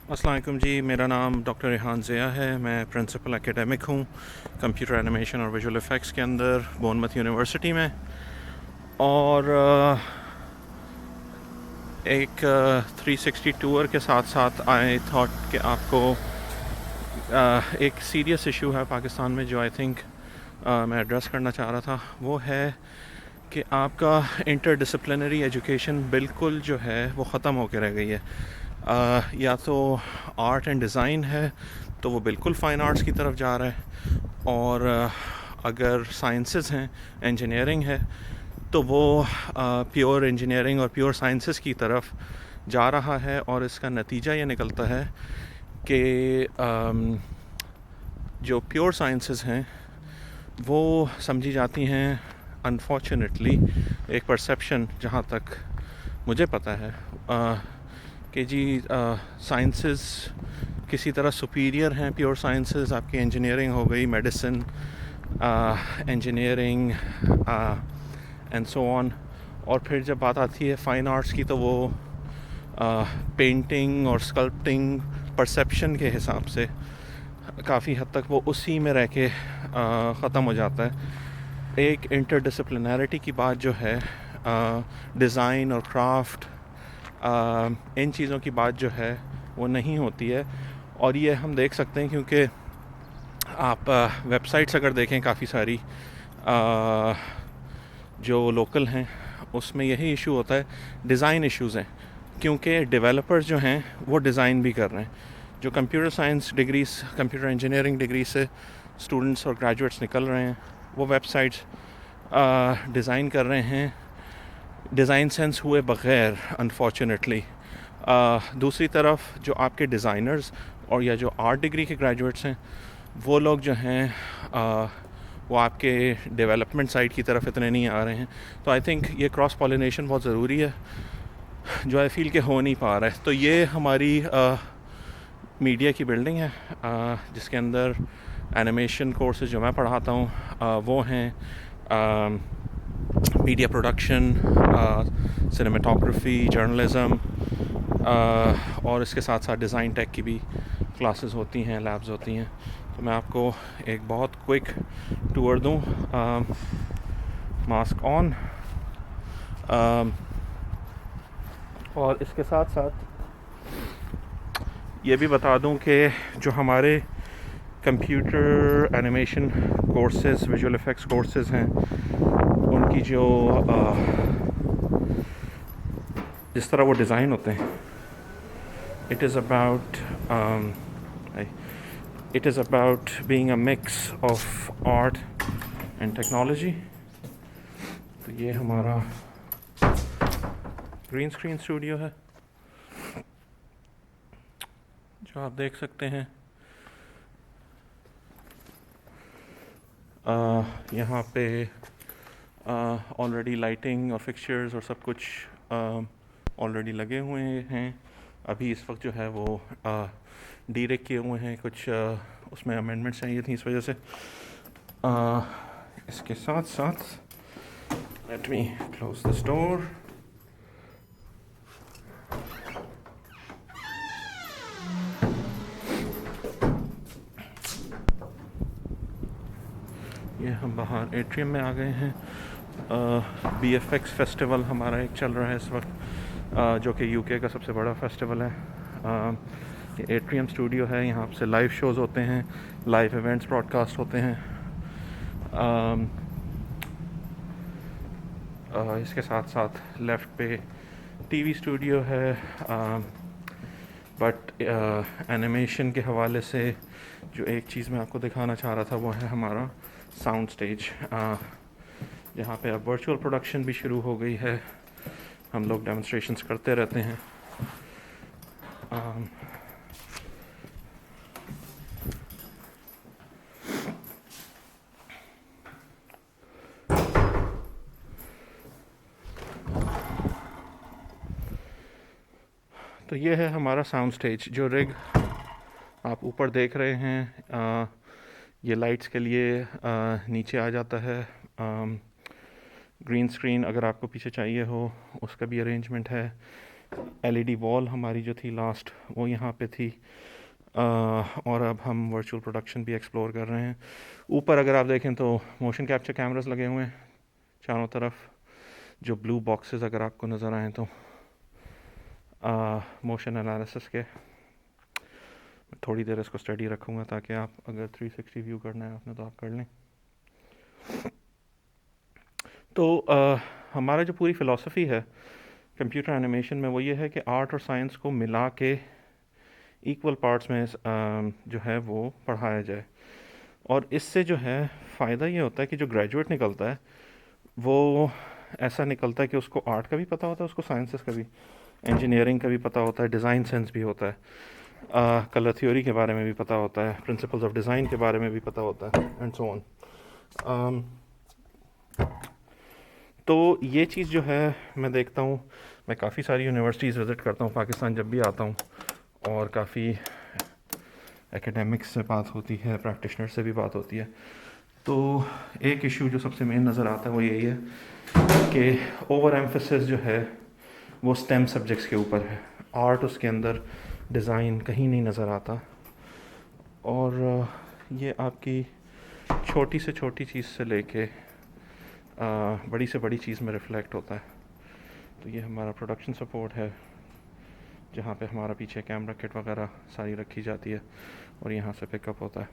अस्सलाम वालेकुम जी। मेरा नाम डॉक्टर रेहान ज़िया है। मैं प्रिंसिपल एकेडमिक हूँ कंप्यूटर एनिमेशन और विजुअल इफ़ेक्ट्स के अंदर बोर्नमथ यूनिवर्सिटी में। और एक 360 टूर के साथ साथ आई थॉट कि आपको एक सीरियस इशू है पाकिस्तान में जो आई थिंक मैं एड्रेस करना चाह रहा था। वो है कि आपका इंटरडिसिप्लिनरी एजुकेशन बिल्कुल जो है वो ख़त्म होकर रह गई है। या तो आर्ट एंड डिज़ाइन है तो वो बिल्कुल फ़ाइन आर्ट्स की तरफ जा रहा है, और अगर साइंसेस हैं, इंजीनियरिंग है, तो वो प्योर इंजीनियरिंग और प्योर साइंसेस की तरफ जा रहा है। और इसका नतीजा ये निकलता है कि जो प्योर साइंसेस हैं वो समझी जाती हैं, अनफॉर्चुनेटली एक परसेप्शन जहाँ तक मुझे पता है कि जी साइंसेस किसी तरह सुपीरियर हैं। प्योर साइंसेस आपकी इंजीनियरिंग हो गई, medicine, engineering and so on. और फिर जब बात आती है फ़ाइन आर्ट्स की तो वो पेंटिंग और स्कल्पटिंग परसेप्शन के हिसाब से काफ़ी हद तक वो उसी में रह के ख़त्म हो जाता है। एक इंटरडिसिप्लिनैरिटी की बात जो है, डिज़ाइन और क्राफ्ट, इन चीज़ों की बात जो है वो नहीं होती है। और ये हम देख सकते हैं क्योंकि आप वेबसाइट्स अगर देखें काफ़ी सारी जो लोकल हैं, उसमें यही इशू होता है, डिज़ाइन इश्यूज़ हैं। क्योंकि डेवलपर्स जो हैं वो डिज़ाइन भी कर रहे हैं। जो computer science degrees, computer engineering degree से स्टूडेंट्स और ग्रेजुएट्स निकल रहे हैं, वो वेबसाइट्स डिज़ाइन कर रहे हैं डिज़ाइन सेंस हुए बग़ैर, अनफॉर्चुनेटली। दूसरी तरफ जो आपके डिज़ाइनर्स और या जो आर्ट डिग्री के ग्रेजुएट्स हैं, वो लोग जो हैं वो आपके डेवलपमेंट साइड की तरफ इतने नहीं आ रहे हैं। तो आई थिंक ये क्रॉस पॉलिनेशन बहुत ज़रूरी है, जो आई फील के हो नहीं पा रहा है। तो ये हमारी मीडिया की बिल्डिंग है, जिसके अंदर एनिमेशन कोर्सेज जो मैं पढ़ाता हूँ वो हैं मीडिया प्रोडक्शन, सिनेमेटोग्राफी, जर्नलिज़म, और इसके साथ साथ डिज़ाइन टेक की भी क्लासेस होती हैं, लैब्स होती हैं। तो मैं आपको एक बहुत क्विक टूर दूँ। Mask on. और इसके साथ साथ ये भी बता दूं कि जो हमारे computer animation courses, visual effects courses हैं, उनकी जो जिस तरह वो डिज़ाइन होते हैं, it is about being a mix of art and technology. तो ये हमारा ग्रीन स्क्रीन स्टूडियो है जो आप देख सकते हैं। यहाँ पे ऑलरेडी लाइटिंग और फिक्चर्स और सब कुछ ऑलरेडी लगे हुए हैं। अभी इस वक्त जो है वो डीरेक किए हुए हैं, कुछ उसमें अमेंडमेंट्स चाहिए थी, इस वजह से। इसके साथ साथ let me close this door. ये हम बाहर एट्रियम में आ गए हैं। BFX फेस्टिवल हमारा एक चल रहा है इस वक्त, जो कि यूके का सबसे बड़ा फेस्टिवल है। ये एट्रियम स्टूडियो है, यहाँ से लाइव शोज़ होते हैं, लाइव इवेंट्स ब्रॉडकास्ट होते हैं। इसके साथ साथ लेफ़्ट पे टीवी स्टूडियो है। बट एनिमेशन के हवाले से जो एक चीज़ मैं आपको दिखाना चाह रहा था वो है हमारा साउंड स्टेज, जहाँ पे अब वर्चुअल प्रोडक्शन भी शुरू हो गई है। हम लोग डेमोन्स्ट्रेशंस करते रहते हैं। तो ये है हमारा साउंड स्टेज। जो रिग आप ऊपर देख रहे हैं, ये लाइट्स के लिए नीचे आ जाता है। ग्रीन स्क्रीन अगर आपको पीछे चाहिए हो, उसका भी अरेंजमेंट है। एलईडी वॉल हमारी जो थी लास्ट, वो यहाँ पे थी। और अब हम वर्चुअल प्रोडक्शन भी एक्सप्लोर कर रहे हैं। ऊपर अगर आप देखें तो मोशन कैप्चर कैमरास लगे हुए हैं चारों तरफ, जो ब्लू बॉक्सेस अगर आपको नज़र आएँ तो मोशन एनालिसिस के। थोड़ी देर इसको स्टडी रखूँगा ताकि आप अगर 360 व्यू करना है आपने तो आप कर लें। तो हमारा जो पूरी फ़िलासफ़ी है कंप्यूटर एनिमेशन में वो ये है कि आर्ट और साइंस को मिला के इक्वल पार्ट्स में जो है वो पढ़ाया जाए। और इससे जो है फ़ायदा ये होता है कि जो ग्रेजुएट निकलता है वो ऐसा निकलता है कि उसको आर्ट का भी पता होता है, उसको साइंसेस का भी, इंजीनियरिंग का भी पता होता है, डिज़ाइन सेंस भी होता है, कलर थ्योरी के बारे में भी पता होता है, प्रिंसिपल्स ऑफ डिज़ाइन के बारे में भी पता होता है, एंड सो ऑन। तो ये चीज़ जो है मैं देखता हूँ, मैं काफ़ी सारी यूनिवर्सिटीज़ विज़िट करता हूँ पाकिस्तान जब भी आता हूँ, और काफ़ी एकेडमिक्स से बात होती है, प्रैक्टिशनर से भी बात होती है। तो एक इशू जो सबसे मेन नज़र आता है वो यही है कि ओवर एम्फेसिस जो है वो स्टेम सब्जेक्ट्स के ऊपर है। आर्ट उसके अंदर, डिज़ाइन कहीं नहीं नज़र आता। और ये आपकी छोटी से छोटी चीज़ से लेके बड़ी से बड़ी चीज़ में रिफ़्लेक्ट होता है। तो ये हमारा प्रोडक्शन सपोर्ट है, जहाँ पे हमारा पीछे कैमरा किट वगैरह सारी रखी जाती है और यहाँ से पिकअप होता है।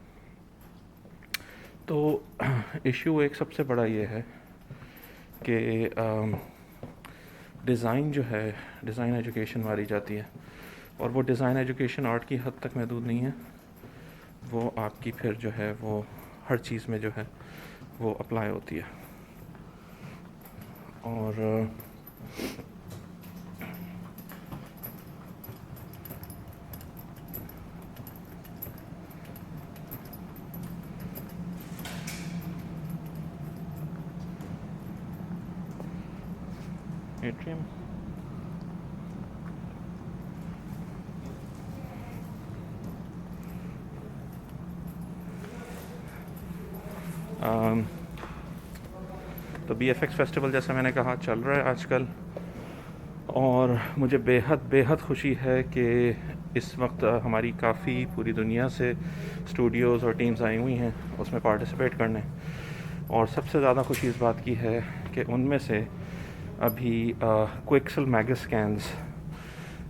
तो इशू एक सबसे बड़ा ये है कि डिज़ाइन जो है, डिज़ाइन एजुकेशन मारी जाती है, और वो डिज़ाइन एजुकेशन आर्ट की हद तक महदूद नहीं है, वो आपकी फिर जो है वो हर चीज़ में जो है वो अप्लाई होती है। और एट्रियम तो BFX फेस्टिवल जैसा मैंने कहा चल रहा है आजकल, और मुझे बेहद बेहद खुशी है कि इस वक्त हमारी काफ़ी पूरी दुनिया से स्टूडियोज़ और टीम्स आई हुई हैं उसमें पार्टिसिपेट करने। और सबसे ज़्यादा खुशी इस बात की है कि उनमें से अभी क्विक्सेल मैगस्कैन्स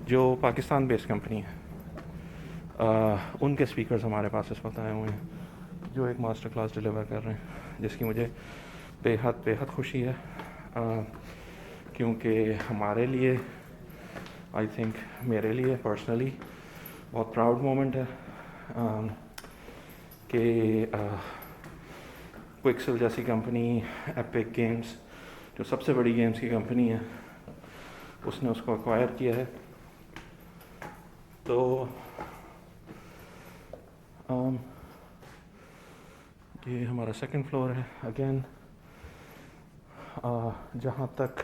जो पाकिस्तान बेस्ड कंपनी है, उनके स्पीकर्स हमारे पास इस वक्त आए हुए हैं जो एक मास्टर क्लास डिलीवर कर रहे हैं, जिसकी मुझे बेहद बेहद खुशी है। क्योंकि हमारे लिए, आई थिंक मेरे लिए पर्सनली बहुत प्राउड मोमेंट है कि क्विक्सेल जैसी कंपनी, एपिक गेम्स जो सबसे बड़ी गेम्स की कंपनी है, उसने उसको एक्वायर किया है। तो ये हमारा सेकंड फ्लोर है। अगेन जहाँ तक